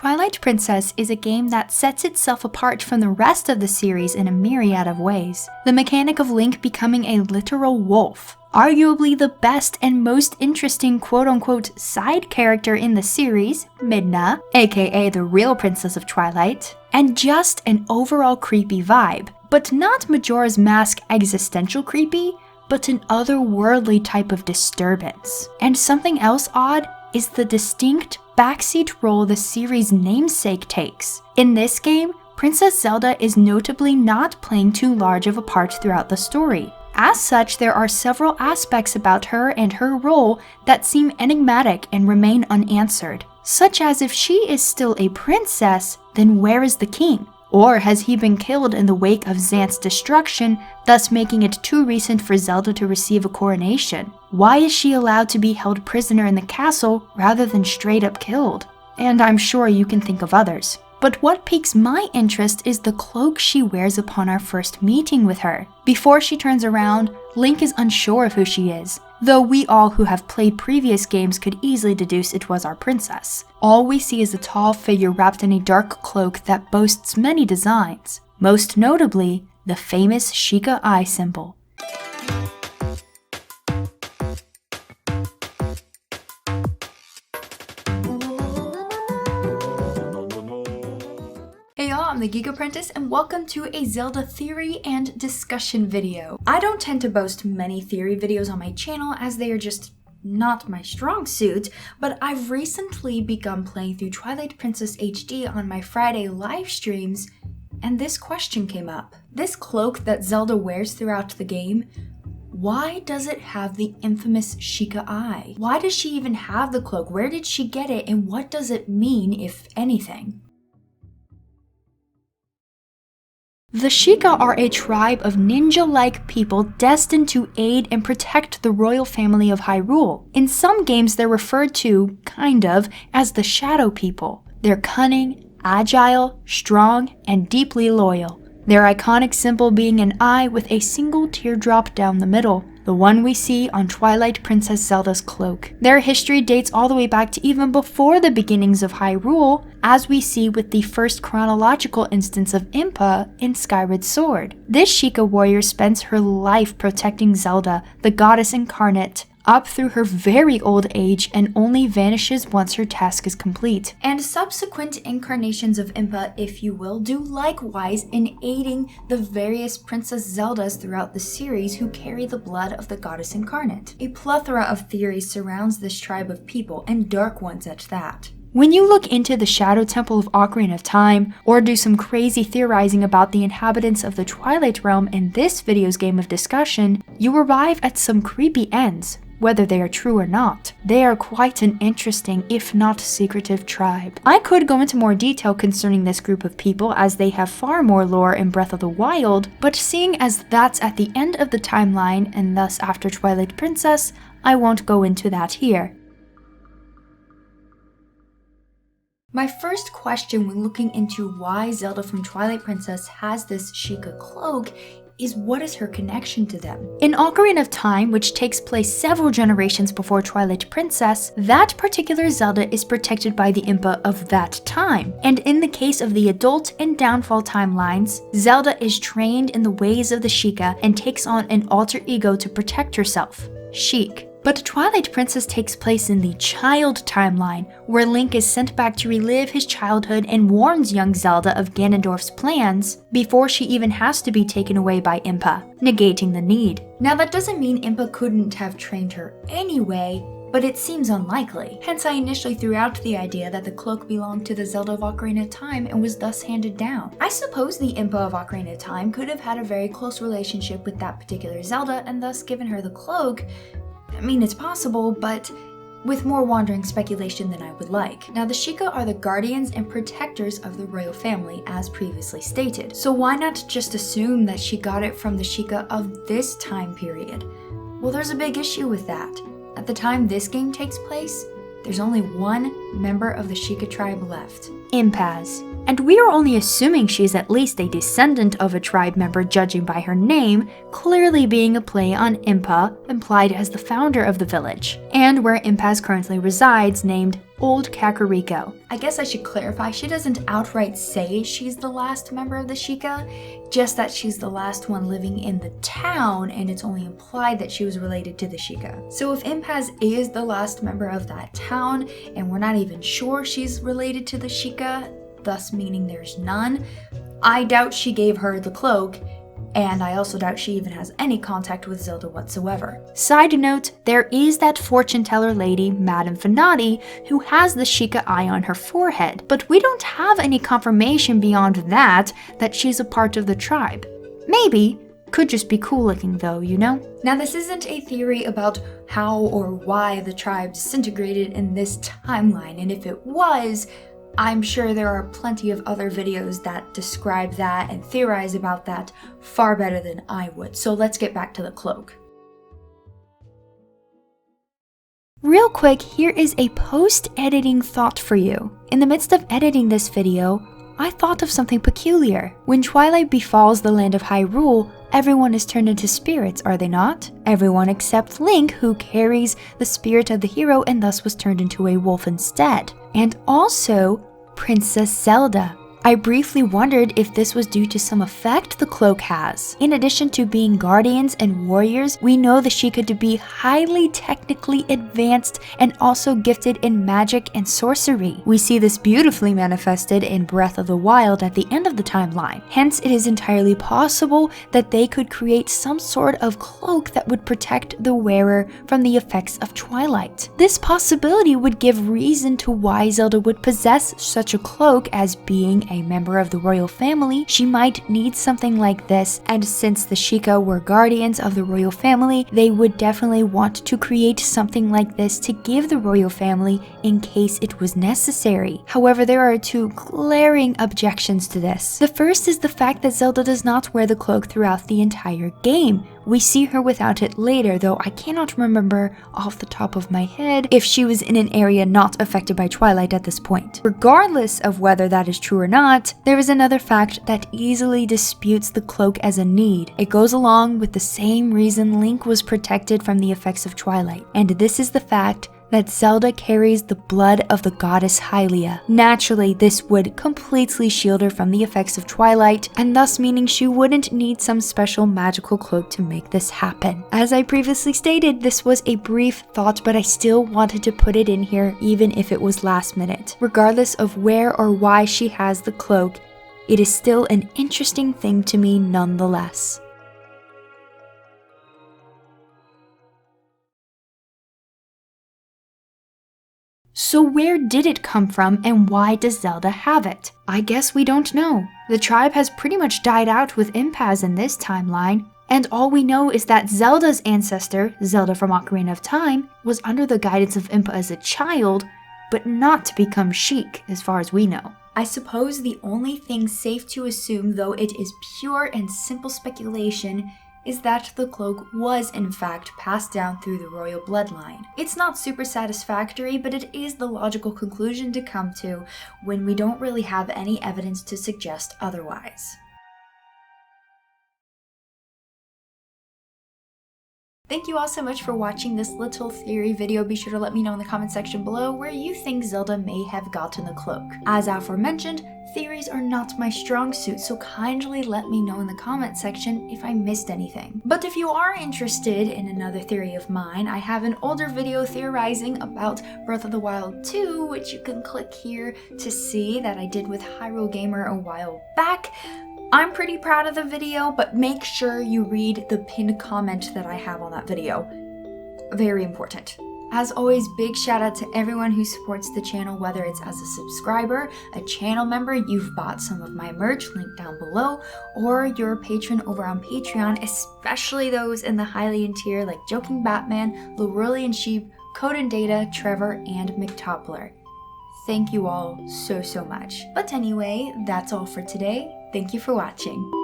Twilight Princess is a game that sets itself apart from the rest of the series in a myriad of ways. The mechanic of Link becoming a literal wolf, arguably the best and most interesting quote-unquote side character in the series, Midna, aka the real Princess of Twilight, and just an overall creepy vibe. But not Majora's Mask existential creepy, but an otherworldly type of disturbance. And something else odd is the distinct backseat role the series' namesake takes. In this game, Princess Zelda is notably not playing too large of a part throughout the story. As such, there are several aspects about her and her role that seem enigmatic and remain unanswered, such as if she is still a princess, then where is the king? Or has he been killed in the wake of Xanth's destruction, thus making it too recent for Zelda to receive a coronation? Why is she allowed to be held prisoner in the castle rather than straight up killed? And I'm sure you can think of others. But what piques my interest is the cloak she wears upon our first meeting with her. Before she turns around, Link is unsure of who she is, though we all who have played previous games could easily deduce it was our princess. All we see is a tall figure wrapped in a dark cloak that boasts many designs, most notably the famous Sheikah eye symbol. Hey y'all, I'm the Geek Apprentice and welcome to a Zelda theory and discussion video. I don't tend to boast many theory videos on my channel as they are just not my strong suit, but I've recently begun playing through Twilight Princess HD on my Friday live streams, and this question came up. This cloak that Zelda wears throughout the game, why does it have the infamous Sheikah eye? Why does she even have the cloak? Where did she get it, and what does it mean, if anything? The Sheikah are a tribe of ninja-like people destined to aid and protect the royal family of Hyrule. In some games they're referred to, kind of, as the Shadow People. They're cunning, agile, strong, and deeply loyal. Their iconic symbol being an eye with a single teardrop down the middle, the one we see on Twilight Princess Zelda's cloak. Their history dates all the way back to even before the beginnings of Hyrule, as we see with the first chronological instance of Impa in Skyward Sword. This Sheikah warrior spends her life protecting Zelda, the goddess incarnate, up through her very old age and only vanishes once her task is complete. And subsequent incarnations of Impa, if you will, do likewise in aiding the various Princess Zeldas throughout the series who carry the blood of the goddess incarnate. A plethora of theories surrounds this tribe of people, and dark ones at that. When you look into the Shadow Temple of Ocarina of Time, or do some crazy theorizing about the inhabitants of the Twilight Realm in this video's game of discussion, you arrive at some creepy ends. Whether they are true or not, they are quite an interesting, if not secretive, tribe. I could go into more detail concerning this group of people as they have far more lore in Breath of the Wild, but seeing as that's at the end of the timeline and thus after Twilight Princess, I won't go into that here. My first question when looking into why Zelda from Twilight Princess has this Sheikah cloak is what is her connection to them? In Ocarina of Time, which takes place several generations before Twilight Princess, that particular Zelda is protected by the Impa of that time. And in the case of the Adult and Downfall timelines, Zelda is trained in the ways of the Sheikah and takes on an alter ego to protect herself, Sheik. But Twilight Princess takes place in the Child timeline, where Link is sent back to relive his childhood and warns young Zelda of Ganondorf's plans before she even has to be taken away by Impa, negating the need. Now that doesn't mean Impa couldn't have trained her anyway, but it seems unlikely. Hence I initially threw out the idea that the cloak belonged to the Zelda of Ocarina of Time and was thus handed down. I suppose the Impa of Ocarina of Time could have had a very close relationship with that particular Zelda and thus given her the cloak. I mean, it's possible, but with more wandering speculation than I would like. Now, the Sheikah are the guardians and protectors of the royal family, as previously stated. So why not just assume that she got it from the Sheikah of this time period? Well, there's a big issue with that. At the time this game takes place, there's only one member of the Sheikah tribe left, Impaz. And we are only assuming she's at least a descendant of a tribe member judging by her name, clearly being a play on Impa, implied as the founder of the village, and where Impaz currently resides, named old Kakariko. I guess I should clarify, she doesn't outright say she's the last member of the Sheikah, just that she's the last one living in the town, and it's only implied that she was related to the Sheikah. So if Impaz is the last member of that town, and we're not even sure she's related to the Sheikah, thus meaning there's none, I doubt she gave her the cloak, and I also doubt she even has any contact with Zelda whatsoever. Side note, there is that fortune teller lady, Madame Finati, who has the Sheikah eye on her forehead, but we don't have any confirmation beyond that she's a part of the tribe. Maybe. Could just be cool looking though, you know? Now this isn't a theory about how or why the tribe disintegrated in this timeline, and if it was, I'm sure there are plenty of other videos that describe that and theorize about that far better than I would, so let's get back to the cloak. Real quick, here is a post-editing thought for you. In the midst of editing this video, I thought of something peculiar. When twilight befalls the land of Hyrule, everyone is turned into spirits, are they not? Everyone except Link, who carries the spirit of the hero and thus was turned into a wolf instead. And also, Princess Zelda. I briefly wondered if this was due to some effect the cloak has. In addition to being guardians and warriors, we know the Sheikah to be highly technically advanced and also gifted in magic and sorcery. We see this beautifully manifested in Breath of the Wild at the end of the timeline. Hence, it is entirely possible that they could create some sort of cloak that would protect the wearer from the effects of twilight. This possibility would give reason to why Zelda would possess such a cloak, as being a member of the royal family, she might need something like this, and since the Sheikah were guardians of the royal family, they would definitely want to create something like this to give the royal family in case it was necessary. However, there are two glaring objections to this. The first is the fact that Zelda does not wear the cloak throughout the entire game. We see her without it later, though I cannot remember off the top of my head if she was in an area not affected by twilight at this point. Regardless of whether that is true or not, there is another fact that easily disputes the cloak as a need. It goes along with the same reason Link was protected from the effects of twilight, and this is the fact that Zelda carries the blood of the goddess Hylia. Naturally, this would completely shield her from the effects of twilight, and thus meaning she wouldn't need some special magical cloak to make this happen. As I previously stated, this was a brief thought, but I still wanted to put it in here even if it was last minute. Regardless of where or why she has the cloak, it is still an interesting thing to me nonetheless. So where did it come from, and why does Zelda have it? I guess we don't know. The tribe has pretty much died out with Impaz in this timeline, and all we know is that Zelda's ancestor, Zelda from Ocarina of Time, was under the guidance of Impa as a child, but not to become Sheik, as far as we know. I suppose the only thing safe to assume, though it is pure and simple speculation, is that the cloak was in fact passed down through the royal bloodline. It's not super satisfactory, but it is the logical conclusion to come to when we don't really have any evidence to suggest otherwise. Thank you all so much for watching this little theory video. Be sure to let me know in the comment section below where you think Zelda may have gotten the cloak. As aforementioned, theories are not my strong suit, so kindly let me know in the comment section if I missed anything. But if you are interested in another theory of mine, I have an older video theorizing about Breath of the Wild 2, which you can click here to see, that I did with Hyrule Gamer a while back. I'm pretty proud of the video, but make sure you read the pinned comment that I have on that video. Very important. As always, big shout out to everyone who supports the channel, whether it's as a subscriber, a channel member, you've bought some of my merch, link down below, or you're a patron over on Patreon, especially those in the Hylian tier like Joking Batman, Lorulian Sheep, Code and Data, Trevor, and McToppler. Thank you all so much. But anyway, that's all for today. Thank you for watching.